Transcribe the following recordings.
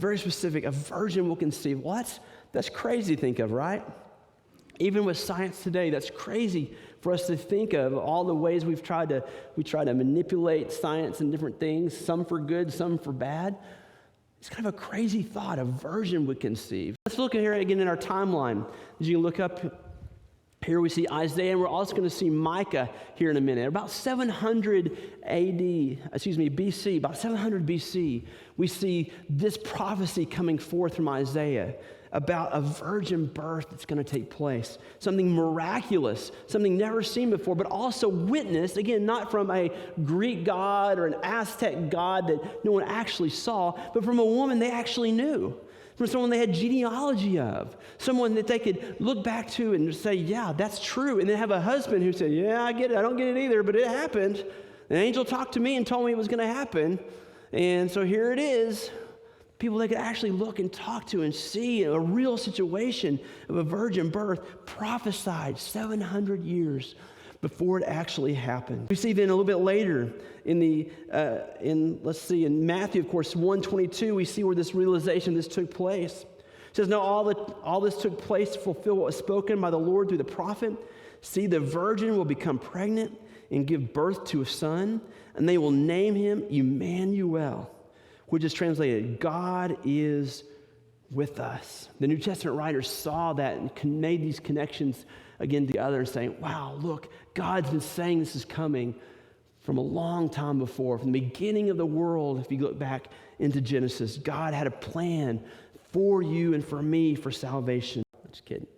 very specific. A virgin will conceive. That's crazy to think of, right? Even with science today, that's crazy for us to think of all the ways we try to manipulate science and different things, some for good, some for bad. It's kind of a crazy thought a virgin would conceive. Let's look at here again in our timeline. As you can look up here, we see Isaiah, and we're also going to see Micah here in a minute. About 700 BC, about 700 BC, we see this prophecy coming forth from Isaiah about a virgin birth that's going to take place. Something miraculous, something never seen before, but also witnessed, again, not from a Greek god or an Aztec god that no one actually saw, but from a woman they actually knew, from someone they had genealogy of, someone that they could look back to and say, yeah, that's true, and then have a husband who said, yeah, I get it, I don't get it either, but it happened. An angel talked to me and told me it was going to happen, and so here it is. People they could actually look and talk to and see a real situation of a virgin birth prophesied 700 years before it actually happened. We see then a little bit later in Matthew, of course, 1:22, we see where this realization, this took place. It says, "Now all this took place to fulfill what was spoken by the Lord through the prophet. See, the virgin will become pregnant and give birth to a son, and they will name him Emmanuel," which is translated, God is with us. The New Testament writers saw that and made these connections again together and saying, wow, look, God's been saying this is coming from a long time before. From the beginning of the world, if you look back into Genesis, God had a plan for you and for me for salvation. I'm just kidding.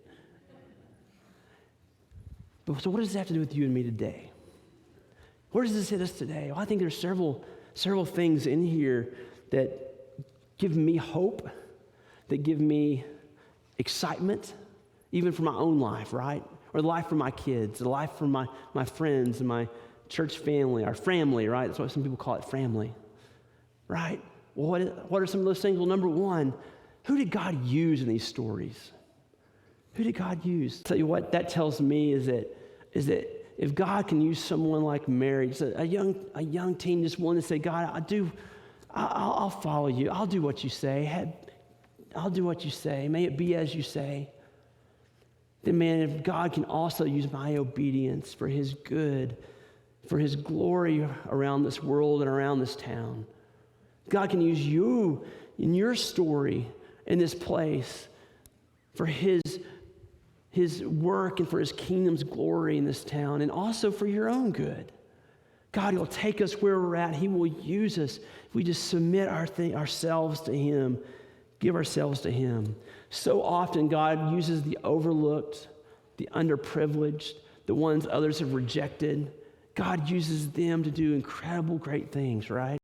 But so what does this have to do with you and me today? Where does this hit us today? Well, I think there's several things in here that give me hope, that give me excitement, even for my own life, right? Or the life for my kids, the life for my friends and my church family, our family, right? That's why some people call it family, right? Well, what are some of those things? Well, number one, who did God use in these stories? Who did God use? I'll tell you what that tells me is that if God can use someone like Mary, just a young teen just willing to say, God, I'll follow you. I'll do what you say. I'll do what you say. May it be as you say. Then, man, if God can also use my obedience for his good, for his glory around this world and around this town, God can use you in your story in this place for his work and for his kingdom's glory in this town, and also for your own good. God will take us where we're at. He will use us if we just submit ourselves to him, give ourselves to him. So often God uses the overlooked, the underprivileged, the ones others have rejected. God uses them to do incredible, great things, right?